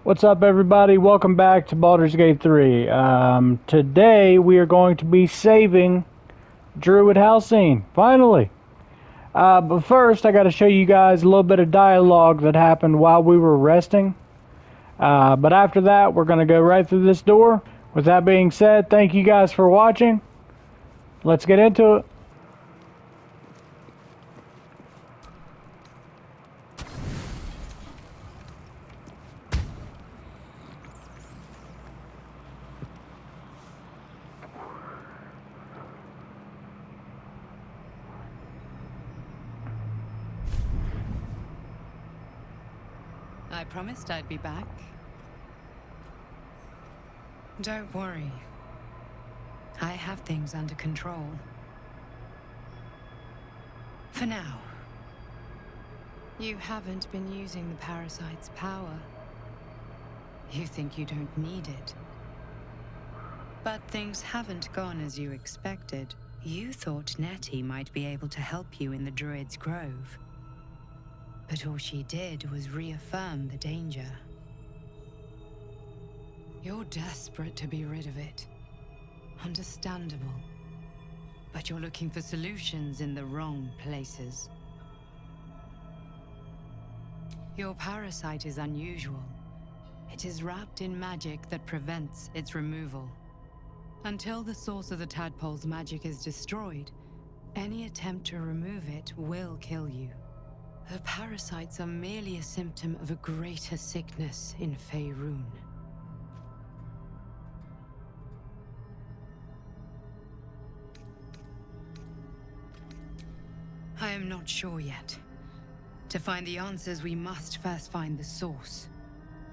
What's up, everybody? Welcome back to Baldurs Gate 3. Today we are going to be saving Druid Halcyon, finally. But first, I got to show you guys a little bit of dialogue that happened while we were resting. But after that, we're going to go right through this door. With that being said, thank you guys for watching. Let's get into it. I promised I'd be back. Don't worry. I have things under control. For now. You haven't been using the parasite's power. You think you don't need it. But things haven't gone as you expected. You thought Nettie might be able to help you in the Druid's Grove. But all she did was reaffirm the danger. You're desperate to be rid of it. Understandable. But you're looking for solutions in the wrong places. Your parasite is unusual. It is wrapped in magic that prevents its removal. Until the source of the tadpole's magic is destroyed, any attempt to remove it will kill you. The parasites are merely a symptom of a greater sickness in Faerun. I am not sure yet. To find the answers, we must first find the source.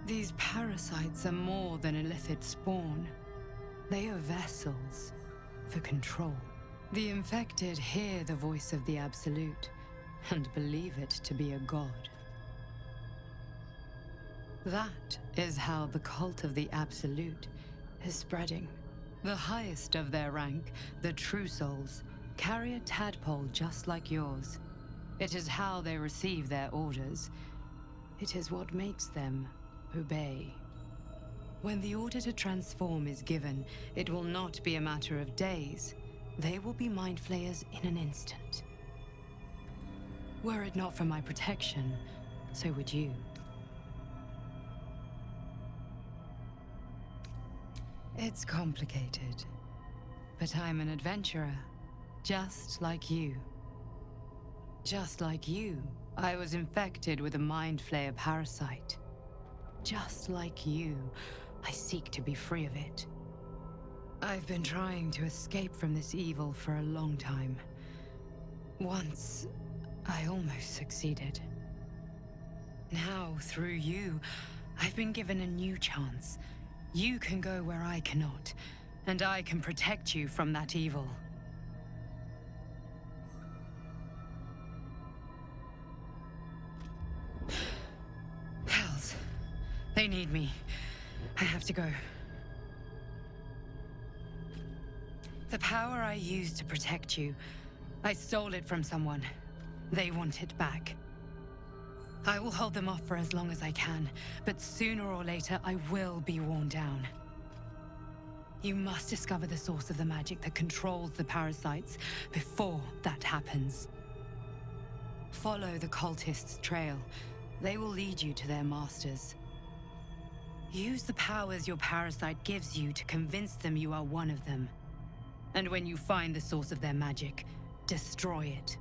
These parasites are more than illithid spawn. They are vessels for control. The infected hear the voice of the Absolute and believe it to be a god. That is how the cult of the Absolute is spreading. The highest of their rank, the True Souls, carry a tadpole just like yours. It is how they receive their orders. It is what makes them obey. When the order to transform is given, it will not be a matter of days. They will be mind flayers in an instant. Were it not for my protection, so would you. It's complicated, but I'm an adventurer, just like you. Just like you, I was infected with a mind flayer parasite. Just like you, I seek to be free of it. I've been trying to escape from this evil for a long time. Once, I almost succeeded. Now, through you, I've been given a new chance. You can go where I cannot, and I can protect you from that evil. Hells. They need me. I have to go. The power I used to protect you, I stole it from someone. They want it back. I will hold them off for as long as I can, but sooner or later I will be worn down. You must discover the source of the magic that controls the parasites before that happens. Follow the cultists' trail. They will lead you to their masters. Use the powers your parasite gives you to convince them you are one of them. And when you find the source of their magic, destroy it.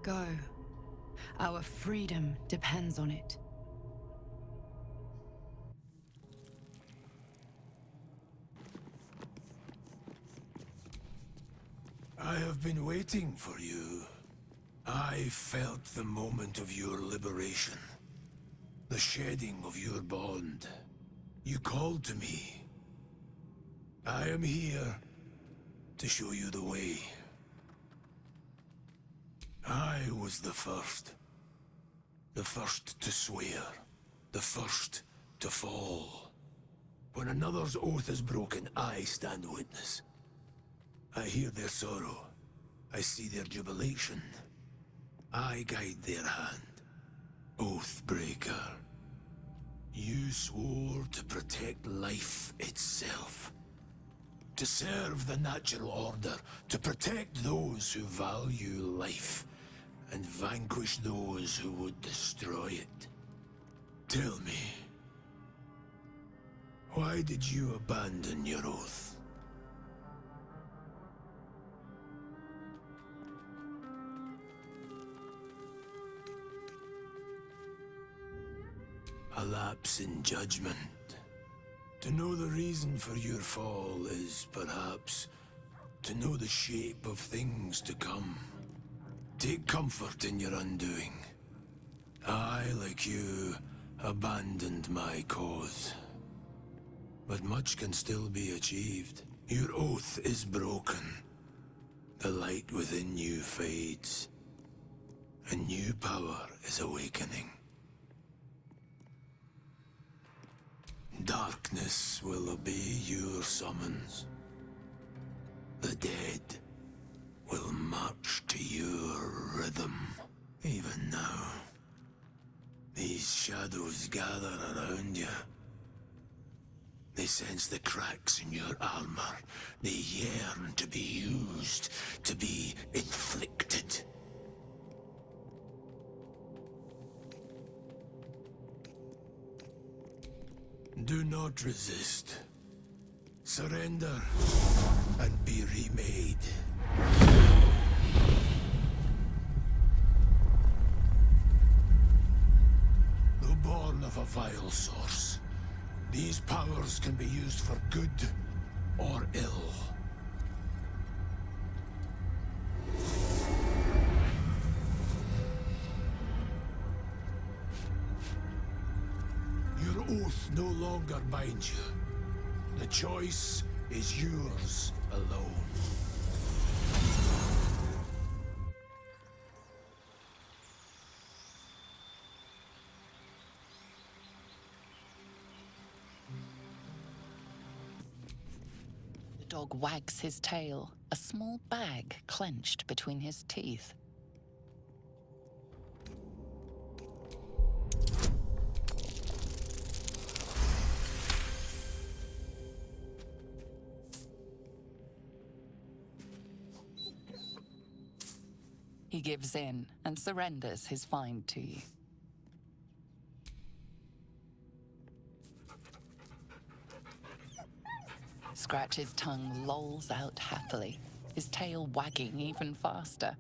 Go. Our freedom depends on it. I have been waiting for you. I felt the moment of your liberation. The shedding of your bond. You called to me. I am here to show you the way. I was the first. The first to swear. The first to fall. When another's oath is broken, I stand witness. I hear their sorrow. I see their jubilation. I guide their hand. Oathbreaker. You swore to protect life itself. To serve the natural order, to protect those who value life, and vanquish those who would destroy it. Tell me, why did you abandon your oath? A lapse in judgment. To know the reason for your fall is, perhaps, to know the shape of things to come. Take comfort in your undoing. I, like you, abandoned my cause. But much can still be achieved. Your oath is broken. The light within you fades. A new power is awakening. Darkness will obey your summons. The dead will march to your rhythm. Even now, these shadows gather around you. They sense the cracks in your armor. They yearn to be used, to be inflicted. Do not resist. Surrender and be remade. Though born of a vile source, these powers can be used for good or ill. Your oath no longer binds you. The choice is yours alone. The dog wags his tail, a small bag clenched between his teeth. He gives in and surrenders his find to you. Scratch's tongue lolls out happily, his tail wagging even faster.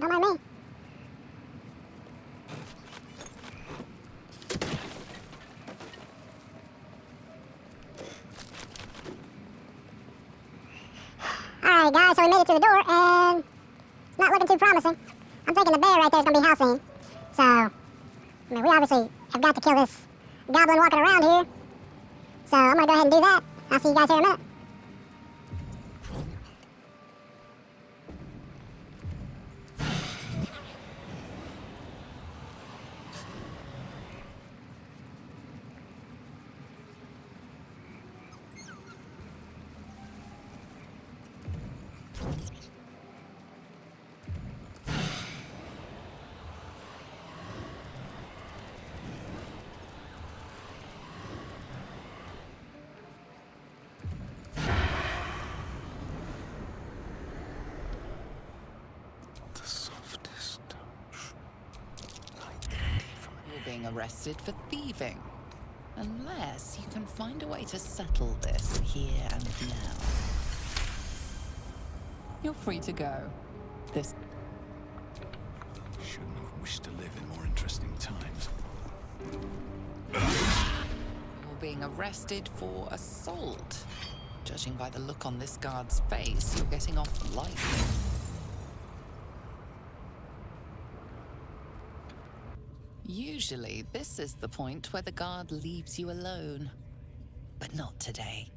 Don't mind me. Alright guys, so we made it to the door and it's not looking too promising. I'm thinking the bear right there is going to be Halcyon. So, I mean, we obviously have got to kill this goblin walking around here. So I'm going to go ahead and do that. I'll see you guys here in a minute. You're being arrested for thieving. Unless you can find a way to settle this here and now. You're free to go. This Shouldn't have wished to live in more interesting times. You're being arrested for assault. Judging by the look on this guard's face, you're getting off lightly. Usually, this is the point where the guard leaves you alone. but not today.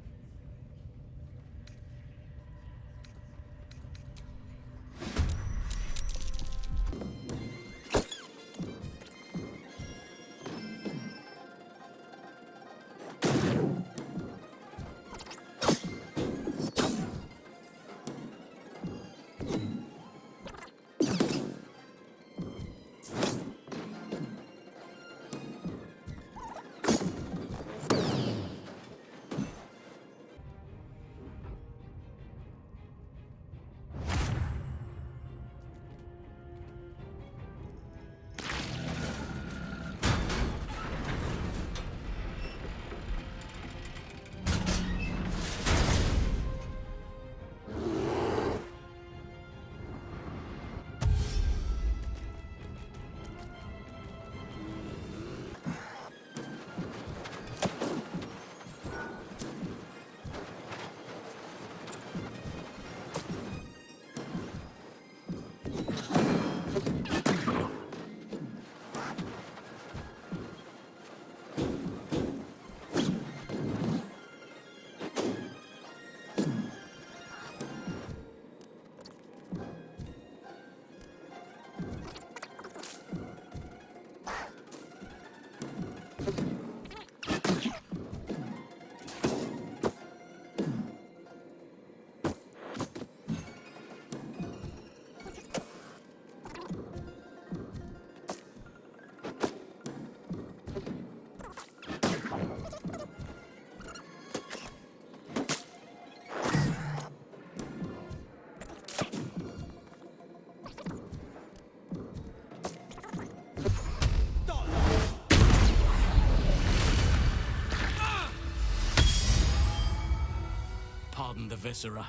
Pardon the viscera.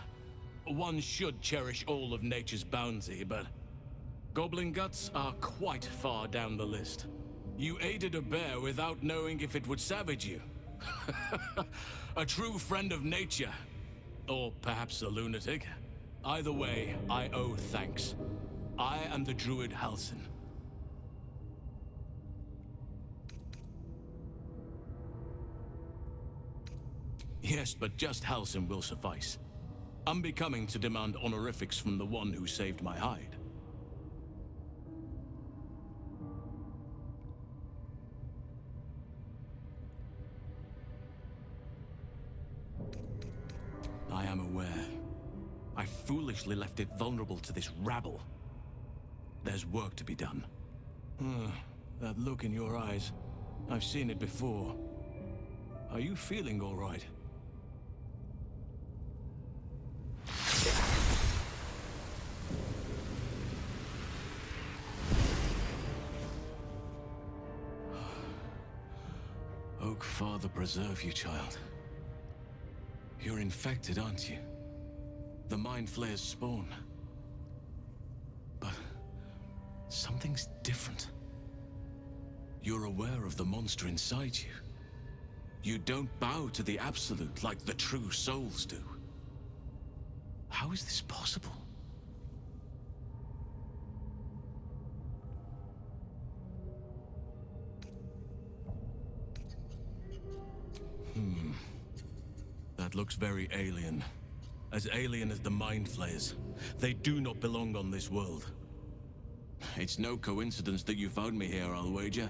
One should cherish all of nature's bounty, but goblin guts are quite far down the list. You aided a bear without knowing if it would savage you. A true friend of nature. Or perhaps a lunatic. Either way, I owe thanks. I am the druid Halsin. Yes, but just Halsin will suffice. Unbecoming to demand honorifics from the one who saved my hide. I am aware. I foolishly left it vulnerable to this rabble. There's work to be done. That look in your eyes. I've seen it before. Are you feeling all right? Oak Father preserve you, child. You're infected, aren't you? The Mind Flayer's spawn. But something's different. You're aware of the monster inside you. You don't bow to the Absolute like the true souls do. How is this possible? That looks very alien. As alien as the Mind Flayers. They do not belong on this world. It's no coincidence that you found me here, I'll wager.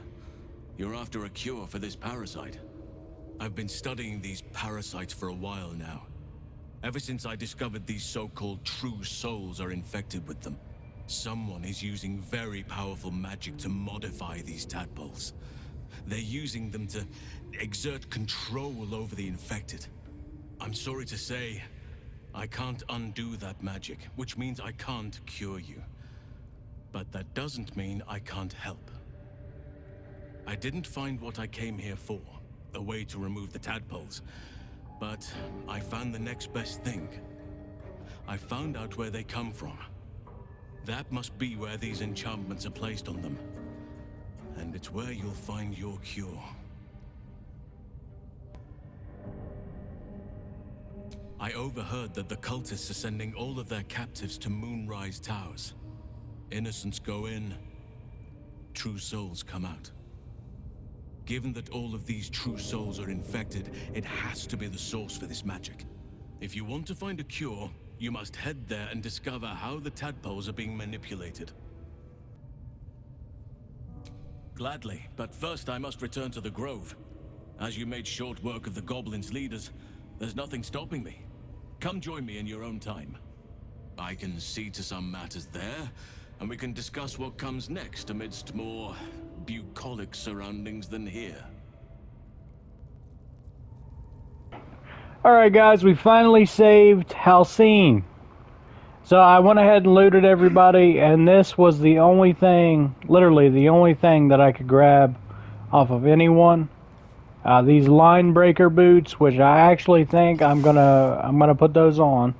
You're after a cure for this parasite. I've been studying these parasites for a while now. Ever since I discovered these so-called true souls are infected with them. Someone is using very powerful magic to modify these tadpoles. They're using them to exert control over the infected. I'm sorry to say, I can't undo that magic, which means I can't cure you. But that doesn't mean I can't help. I didn't find what I came here for, a way to remove the tadpoles, but I found the next best thing. I found out where they come from. That must be where these enchantments are placed on them. And it's where you'll find your cure. I overheard that the cultists are sending all of their captives to Moonrise Towers. Innocents go in, true souls come out. Given that all of these true souls are infected, it has to be the source for this magic. If you want to find a cure, you must head there and discover how the tadpoles are being manipulated. Gladly, but first I must return to the Grove. As you made short work of the goblins' leaders, there's nothing stopping me. Come join me in your own time. I can see to some matters there, and we can discuss what comes next amidst more bucolic surroundings than here. Alright guys, we finally saved Halcyon. So I went ahead and looted everybody, and this was the only thing, literally the only thing that I could grab off of anyone. These line breaker boots, which I actually think I'm gonna put those on.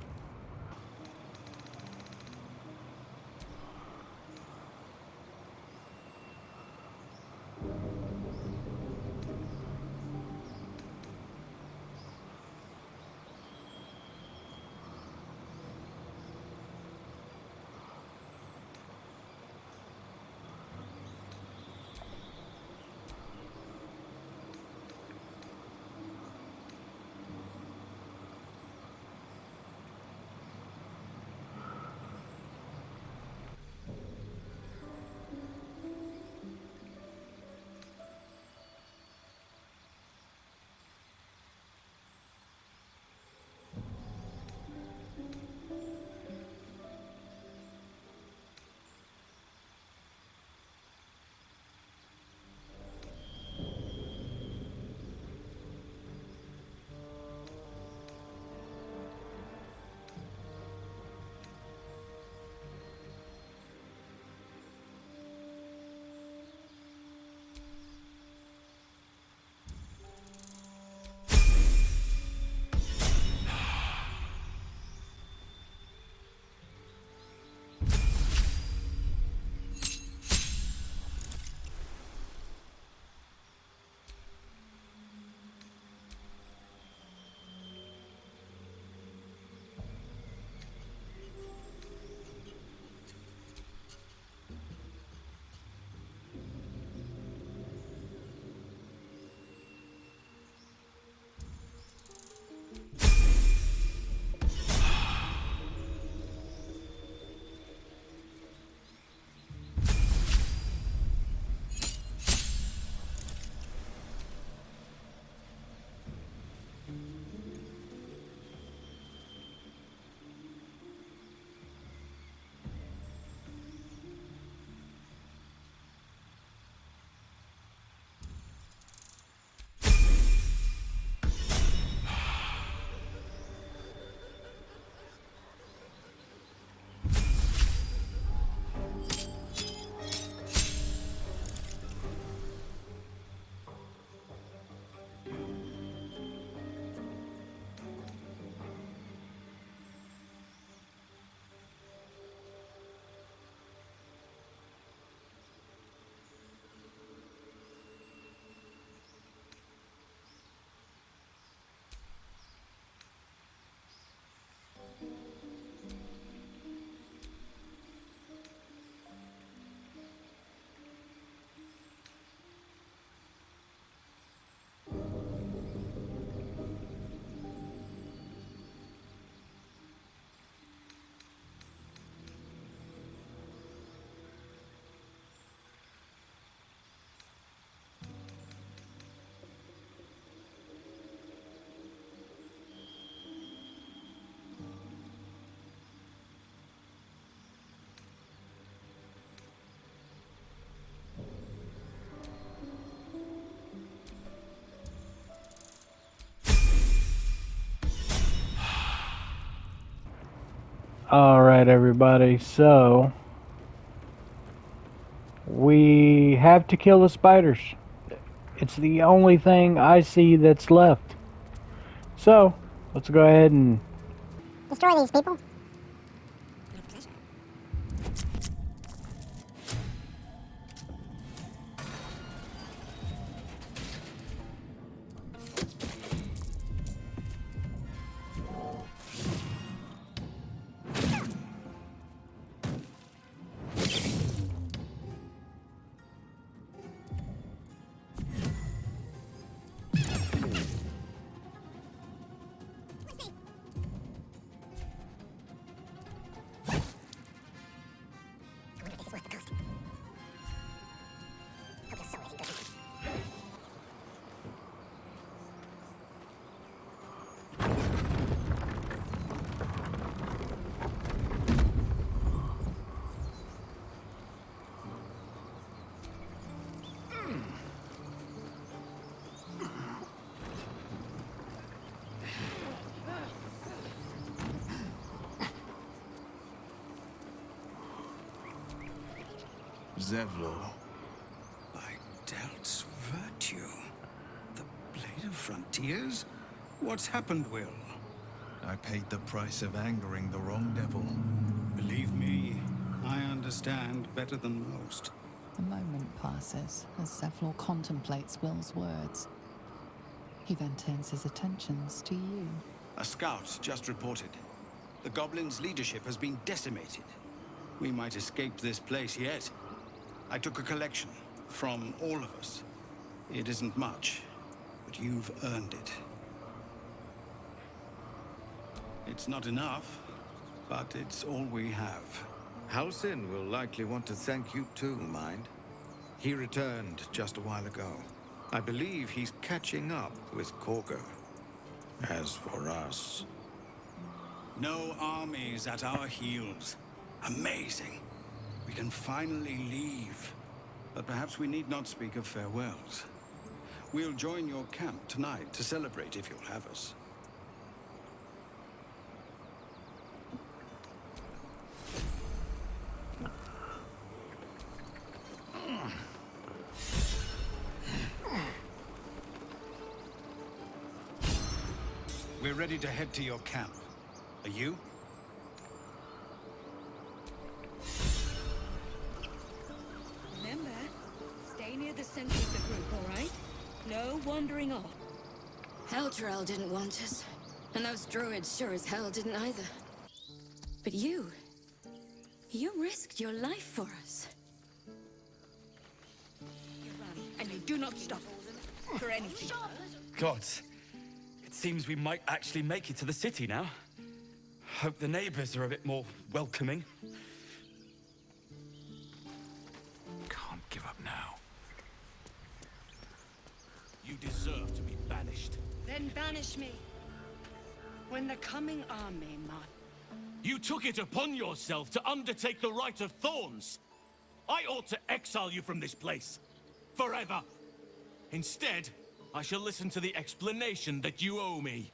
Alright everybody, so we have to kill the spiders. It's the only thing I see that's left. So, let's go ahead and destroy these people. Zevlor. By Delt's virtue. The Blade of Frontiers? What's happened, Will? I paid the price of angering the wrong devil. Believe me, I understand better than most. A moment passes as Zevlor contemplates Will's words. He then turns his attentions to you. A scout just reported. The Goblins' leadership has been decimated. We might escape this place yet. I took a collection from all of us. It isn't much, but you've earned it. It's not enough, but it's all we have. Halsin will likely want to thank you too, mind. He returned just a while ago. I believe he's catching up with Korgo. As for us... No armies at our heels. Amazing. We can finally leave. But perhaps we need not speak of farewells. We'll join your camp tonight to celebrate if you'll have us. We're ready to head to your camp. Are you? Remember, stay near the center of the group, all right? No wandering off. Eldrell didn't want us, and those druids sure as hell didn't either. But you risked your life for us. You run, and you do not stop for anything. Gods, it seems we might actually make it to the city now. Hope the neighbors are a bit more welcoming. Can't give up now. You deserve to be banished. Then banish me. When the coming army march. You took it upon yourself to undertake the Rite of Thorns. I ought to exile you from this place. Forever. Instead, I shall listen to the explanation that you owe me.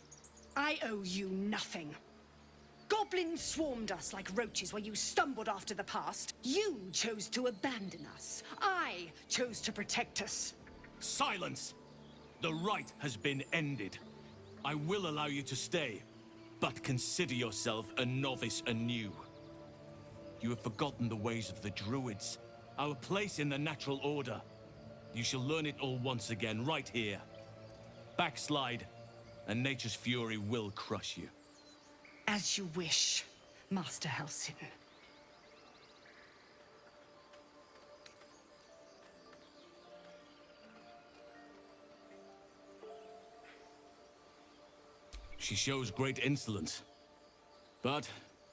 I owe you nothing. Goblins swarmed us like roaches while you stumbled after the past. You chose to abandon us. I chose to protect us. Silence! The rite has been ended. I will allow you to stay, but consider yourself a novice anew. You have forgotten the ways of the druids, our place in the natural order. You shall learn it all once again, right here. Backslide, and nature's fury will crush you. As you wish, Master Halsin. She shows great insolence, but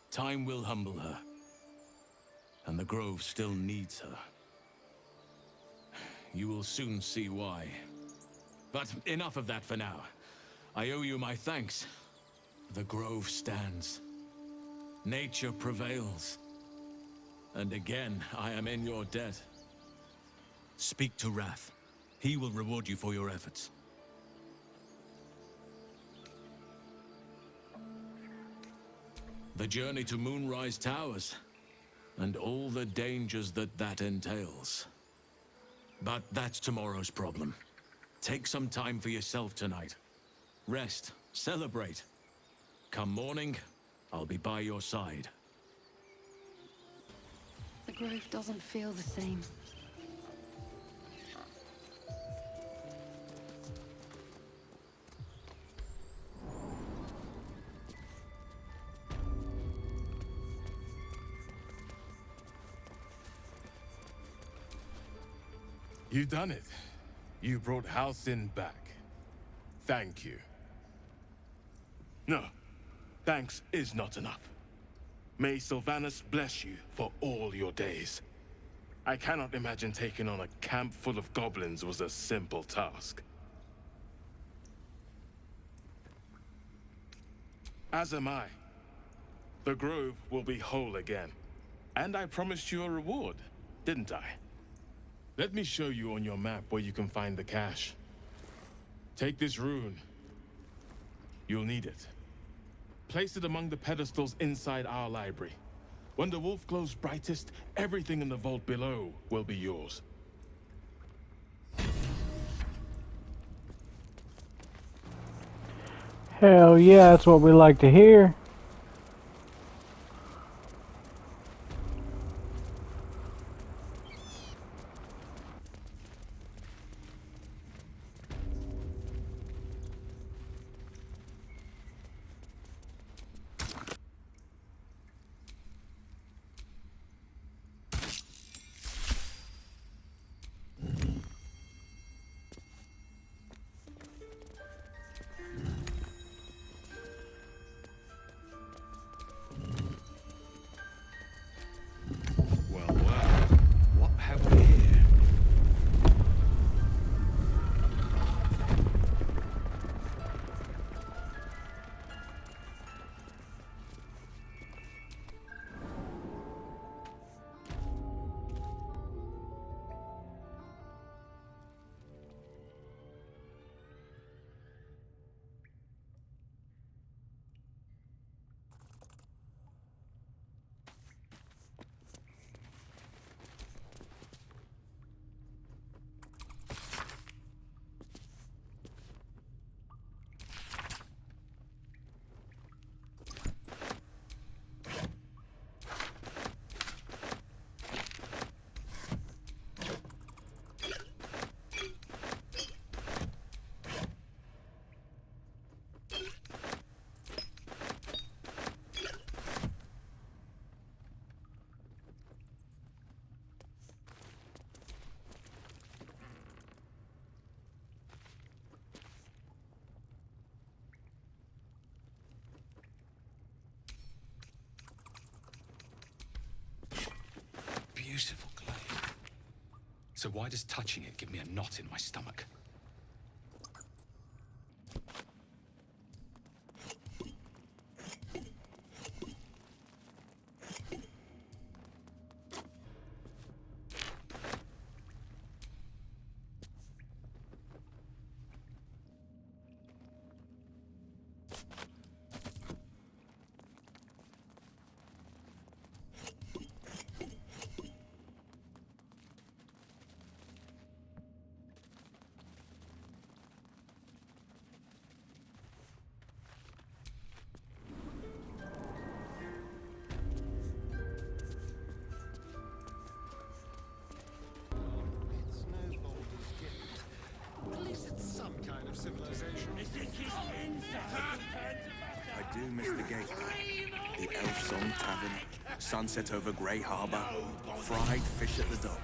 time will humble her. And the Grove still needs her. You will soon see why. But enough of that for now. I owe you my thanks. The Grove stands. Nature prevails. And again, I am in your debt. Speak to Wrath. He will reward you for your efforts. The journey to Moonrise Towers, and all the dangers that entails. But that's tomorrow's problem. Take some time for yourself tonight. Rest, celebrate. Come morning, I'll be by your side. The Grove doesn't feel the same. You done it. You brought Halsin back. Thank you. No, thanks is not enough. May Sylvanus bless you for all your days. I cannot imagine taking on a camp full of goblins was a simple task. As am I. The Grove will be whole again. And I promised you a reward, didn't I? Let me show you on your map where you can find the cache. Take this rune. You'll need it. Place it among the pedestals inside our library. When the wolf glows brightest, everything in the vault below will be yours. Hell yeah, that's what we like to hear. Well, what have we here? Beautiful clay. So why does touching it give me a knot in my stomach? It's no Baldur's Gate. At least it's some kind of civilization. I do miss the gate. The Elf Song Tavern, sunset over Grey Harbour, fried fish at the dock.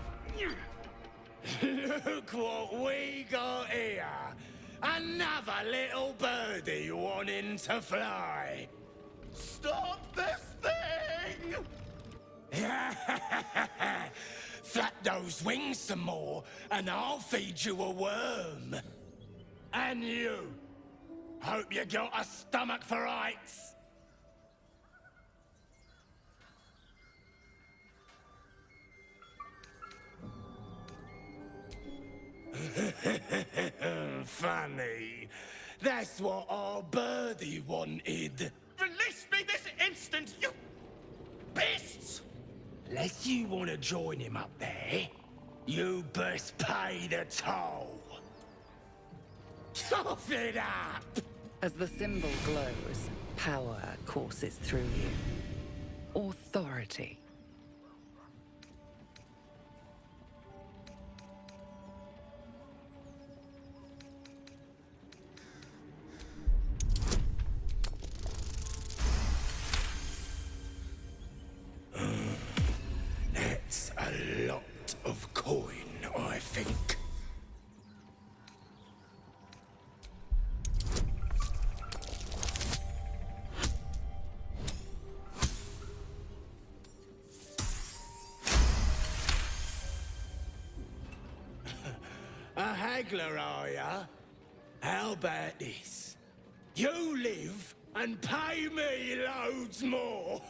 Look what we got here! Another little birdie wanting to fly! Stop this thing! Flap those wings some more, and I'll feed you a worm. And you! Hope you got a stomach for heights! Funny. That's what our birdie wanted. Release me this instant, you beasts! Unless you want to join him up there, you best pay the toll. Cough it up! As the symbol glows, power courses through you. Authority. That's a lot of coin, I think. A haggler, are ya? How about this? You live and pay me loads more!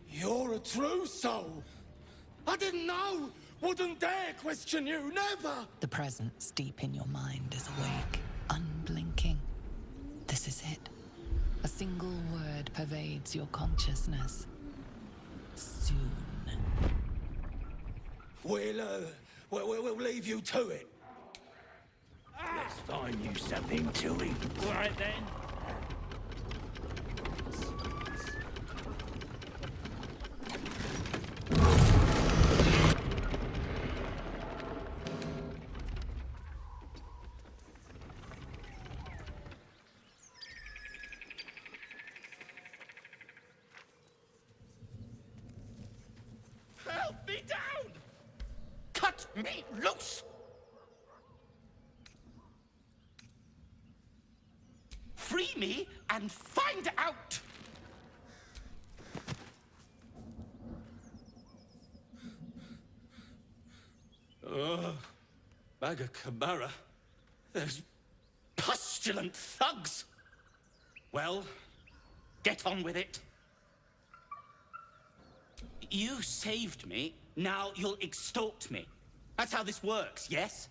You're a true soul. I didn't know. Wouldn't dare question you, never. The presence deep in your mind is awake, unblinking. This is it. A single word pervades your consciousness. Soon. We'll leave you to it. Let's find you something to eat. All right then. Help me down! Cut me loose! Free me and find out! Bagakabara. Those pustulant thugs! Well, get on with it. You saved me, now you'll extort me. That's how this works, yes?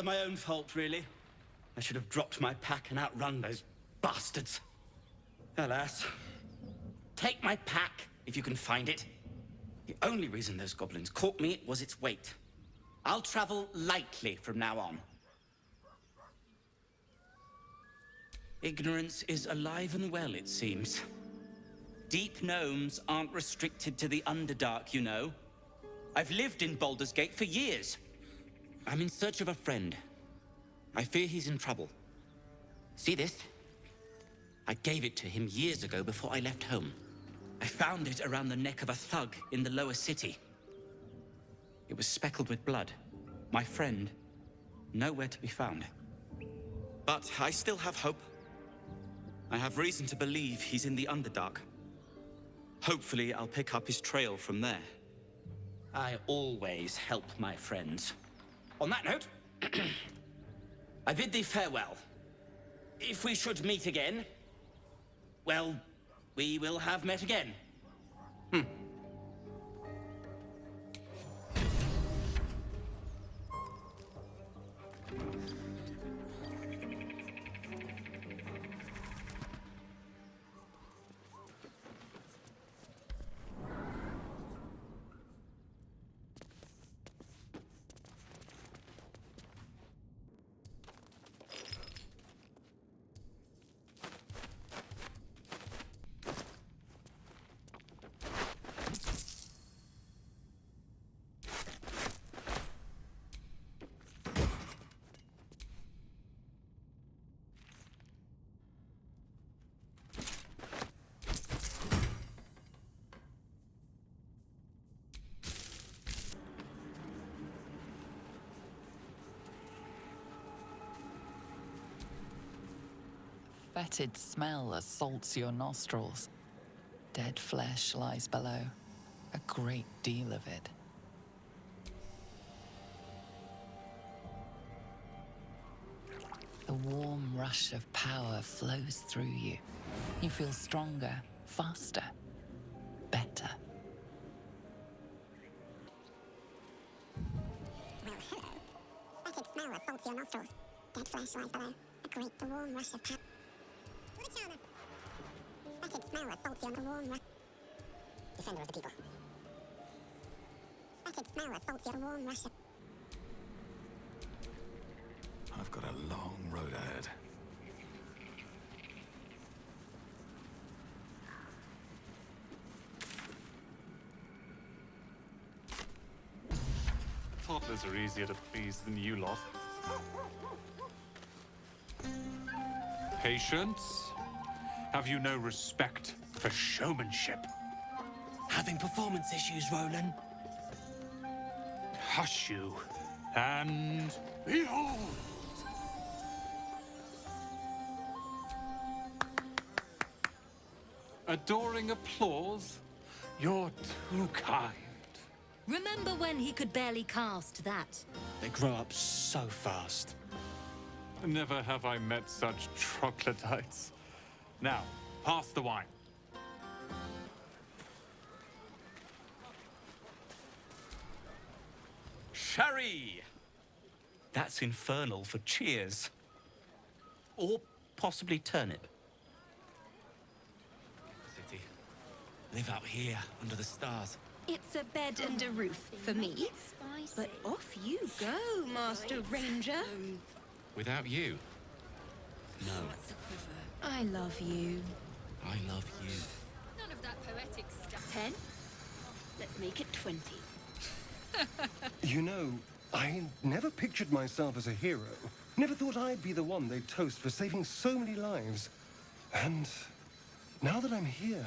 My own fault, really. I should have dropped my pack and outrun those bastards. Alas. Take my pack, if you can find it. The only reason those goblins caught me was its weight. I'll travel lightly from now on. Ignorance is alive and well, it seems. Deep gnomes aren't restricted to the Underdark, you know. I've lived in Baldurs Gate for years. I'm in search of a friend. I fear he's in trouble. See this? I gave it to him years ago before I left home. I found it around the neck of a thug in the lower city. It was speckled with blood. My friend, nowhere to be found. But I still have hope. I have reason to believe he's in the Underdark. Hopefully, I'll pick up his trail from there. I always help my friends. On that note, I bid thee farewell. If we should meet again, well, we will have met again. Fetid smell assaults your nostrils. Dead flesh lies below. A great deal of it. The warm rush of power flows through you. You feel stronger, faster, better. Well, hello. Fetid smell assaults your nostrils. Dead flesh lies below. A great, the warm rush of power. Fetid smell assaults your warm rush. Defender of the people. Fetid smell assaults your warm rush of... I've got a long road ahead. Toddlers are easier to please than you lot. Patience? Have you no respect for showmanship? Having performance issues, Roland. Hush you, and behold! Adoring applause? You're too kind. Remember when he could barely cast that? They grow up so fast. Never have I met such troglodytes. Now, pass the wine. Sherry! That's infernal for cheers. Or possibly turnip. City. Live out here, under the stars. It's a bed and a roof for me. But off you go, Master Ranger. Without you? No. I love you. I love you. None of that poetic stuff. 10? Let's make it 20. You know, I never pictured myself as a hero. Never thought I'd be the one they'd toast for saving so many lives. And now that I'm here...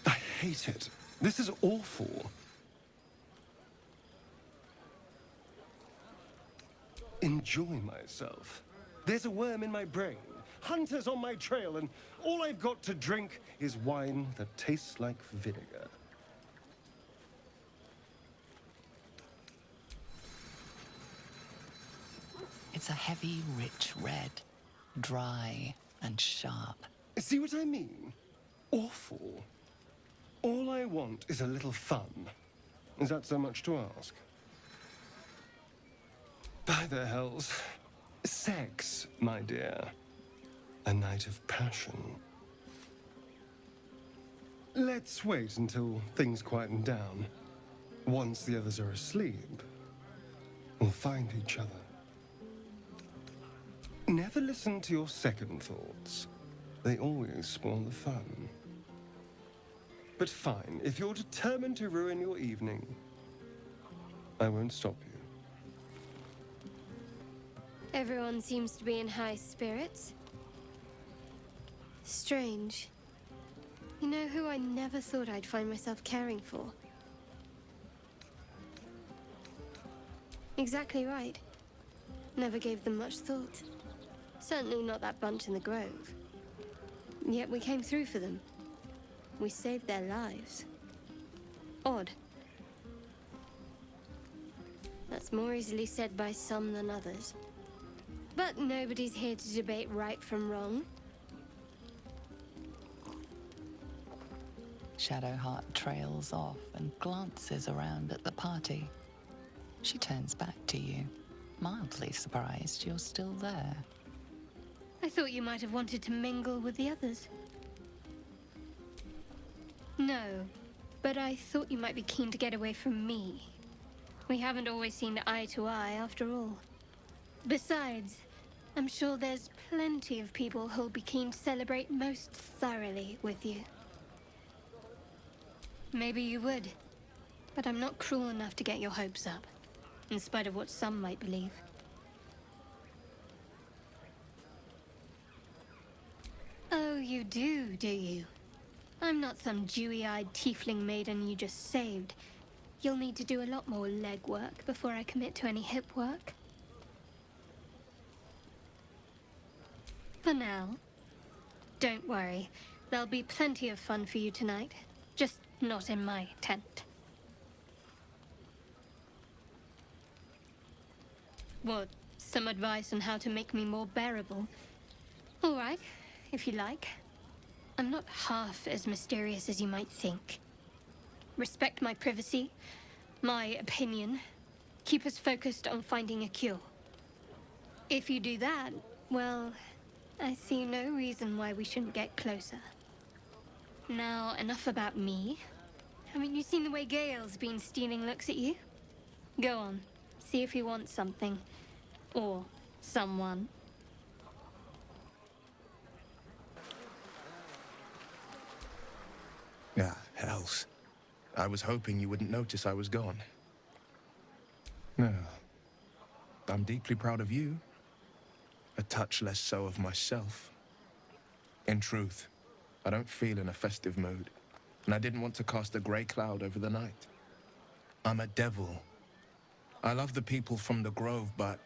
I hate it. This is awful. Enjoy myself. There's a worm in my brain, hunters on my trail, and all I've got to drink is wine that tastes like vinegar. It's a heavy, rich red, dry and sharp. See what I mean? Awful. All I want is a little fun. Is that so much to ask? By the hells. Sex, my dear. A night of passion. Let's wait until things quieten down. Once the others are asleep, we'll find each other. Never listen to your second thoughts. They always spoil the fun. But fine, if you're determined to ruin your evening, I won't stop you. Everyone seems to be in high spirits. Strange. You know who I never thought I'd find myself caring for? Exactly right. Never gave them much thought. Certainly not that bunch in the grove. Yet we came through for them. We saved their lives. Odd. That's more easily said by some than others. But nobody's here to debate right from wrong. Shadowheart trails off and glances around at the party. She turns back to you, mildly surprised you're still there. I thought you might have wanted to mingle with the others. No, but I thought you might be keen to get away from me. We haven't always seen eye to eye, after all. Besides, I'm sure there's plenty of people who'll be keen to celebrate most thoroughly with you. Maybe you would, but I'm not cruel enough to get your hopes up, in spite of what some might believe. Oh, you do you? I'm not some dewy-eyed tiefling maiden you just saved. You'll need to do a lot more legwork before I commit to any hip work. For now, don't worry. There'll be plenty of fun for you tonight. Just not in my tent. What, some advice on how to make me more bearable? All right, if you like. I'm not half as mysterious as you might think. Respect my privacy, my opinion. Keep us focused on finding a cure. If you do that, well, I see no reason why we shouldn't get closer. Now, enough about me. Haven't you seen the way Gale's been stealing looks at you? Go on, see if he wants something. Or someone. Ah, hells. I was hoping you wouldn't notice I was gone. No. I'm deeply proud of you. A touch less so of myself. In truth, I don't feel in a festive mood, and I didn't want to cast a grey cloud over the night. I'm a devil. I love the people from the Grove, but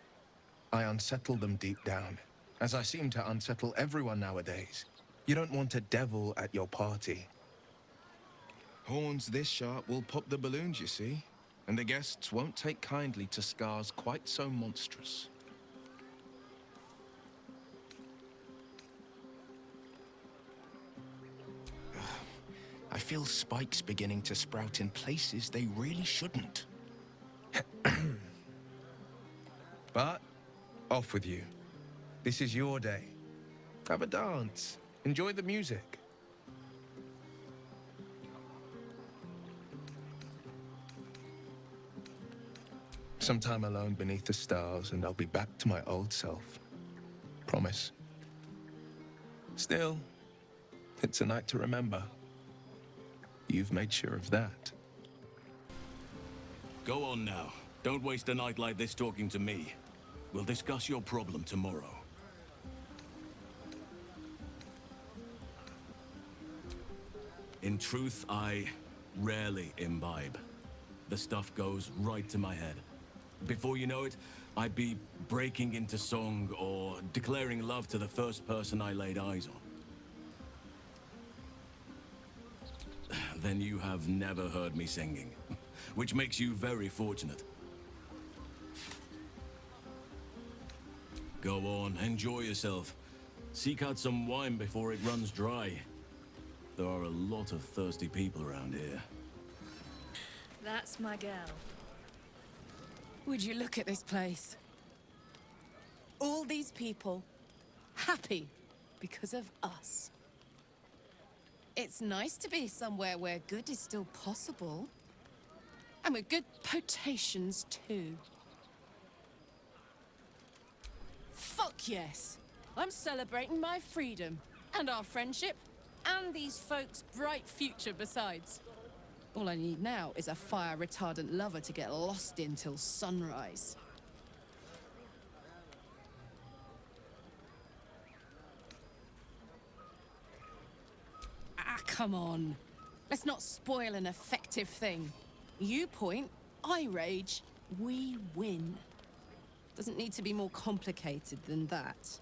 I unsettle them deep down, as I seem to unsettle everyone nowadays. You don't want a devil at your party. Horns this sharp will pop the balloons, you see. and the guests won't take kindly to scars quite so monstrous. I feel spikes beginning to sprout in places they really shouldn't. But, off with you. This is your day. Have a dance. Enjoy the music. Some time alone beneath the stars, and I'll be back to my old self. Promise. Still, it's a night to remember. You've made sure of that. Go on now. Don't waste a night like this talking to me. We'll discuss your problem tomorrow. In truth, I rarely imbibe. The stuff goes right to my head. Before you know it, I'd be breaking into song or declaring love to the first person I laid eyes on. Then you have never heard me singing, which makes you very fortunate. Go on, enjoy yourself. Seek out some wine before it runs dry. There are a lot of thirsty people around here. That's my girl. Would you look at this place? All these people happy because of us. It's nice to be somewhere where good is still possible. And with good potations too. Fuck yes! I'm celebrating my freedom, and our friendship, and these folks' bright future besides. All I need now is a fire-retardant lover to get lost in till sunrise. Ah, come on. Let's not spoil an effective thing. You point, I rage, we win. Doesn't need to be more complicated than that.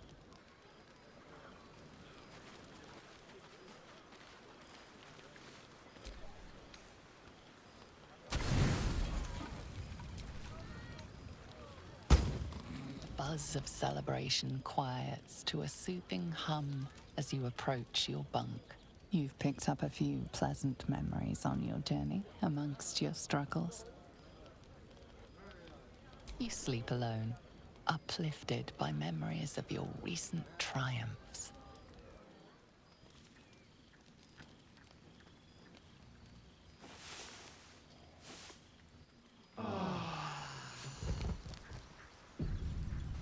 The buzz of celebration quiets to a soothing hum as you approach your bunk. You've picked up a few pleasant memories on your journey amongst your struggles. You sleep alone, uplifted by memories of your recent triumphs.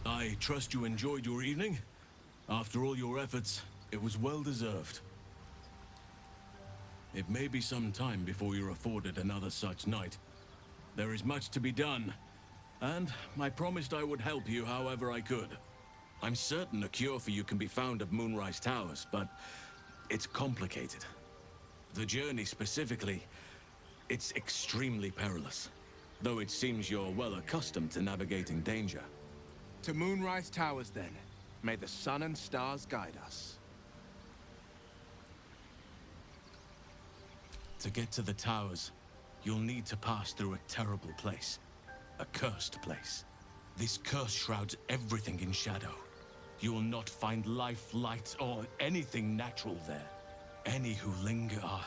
I trust you enjoyed your evening. After all your efforts, it was well deserved. It may be some time before you're afforded another such night. There is much to be done, and I promised I would help you however I could. I'm certain a cure for you can be found at Moonrise Towers, but it's complicated. The journey specifically, it's extremely perilous, though it seems you're well accustomed to navigating danger. To Moonrise Towers, then. May the sun and stars guide us. To get to the towers, you'll need to pass through a terrible place. A cursed place. This curse shrouds everything in shadow. You will not find life, light, or anything natural there. Any who linger are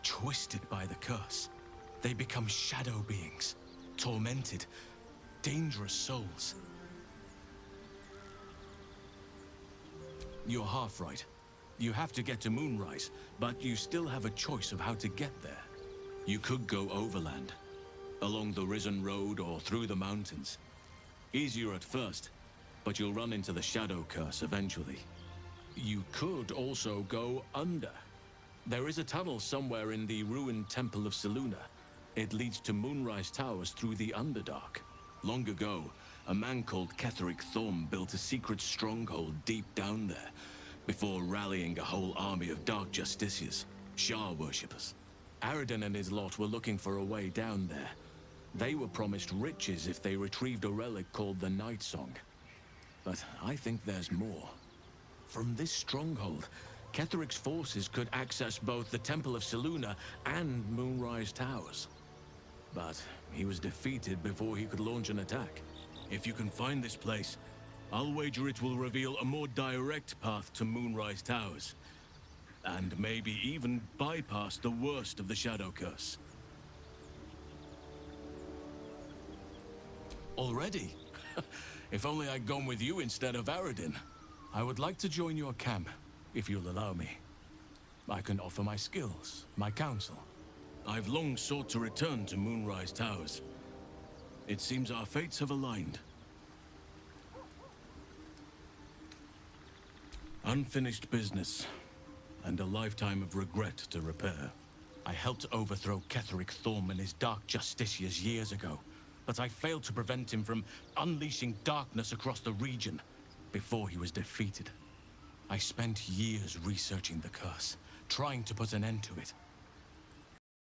twisted by the curse. They become shadow beings, tormented, dangerous souls. You're half right. You have to get to Moonrise, but you still have a choice of how to get there. You could go overland, along the Risen Road or through the mountains. Easier at first, but you'll run into the Shadow Curse eventually. You could also go under. There is a tunnel somewhere in the ruined Temple of Selûne. It leads to Moonrise Towers through the Underdark. Long ago, a man called Ketheric Thorm built a secret stronghold deep down there, before rallying a whole army of Dark Justiciars, Shah worshippers. Aradin and his lot were looking for a way down there. They were promised riches if they retrieved a relic called the Night Song. But I think there's more. From this stronghold, Ketheric's forces could access both the Temple of Selûne and Moonrise Towers. But he was defeated before he could launch an attack. If you can find this place, I'll wager it will reveal a more direct path to Moonrise Towers. And maybe even bypass the worst of the Shadow Curse. Already? If only I'd gone with you instead of Aradin. I would like to join your camp, if you'll allow me. I can offer my skills, my counsel. I've long sought to return to Moonrise Towers. It seems our fates have aligned. Unfinished business, and a lifetime of regret to repair. I helped overthrow Ketheric Thorm and his Dark Justiciars years ago, but I failed to prevent him from unleashing darkness across the region before he was defeated. I spent years researching the curse, trying to put an end to it.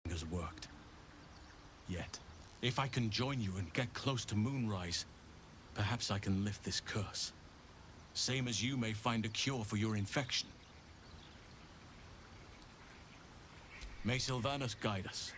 It has worked. Yet, if I can join you and get close to Moonrise, perhaps I can lift this curse. Same as you may find a cure for your infection. May Sylvanas guide us.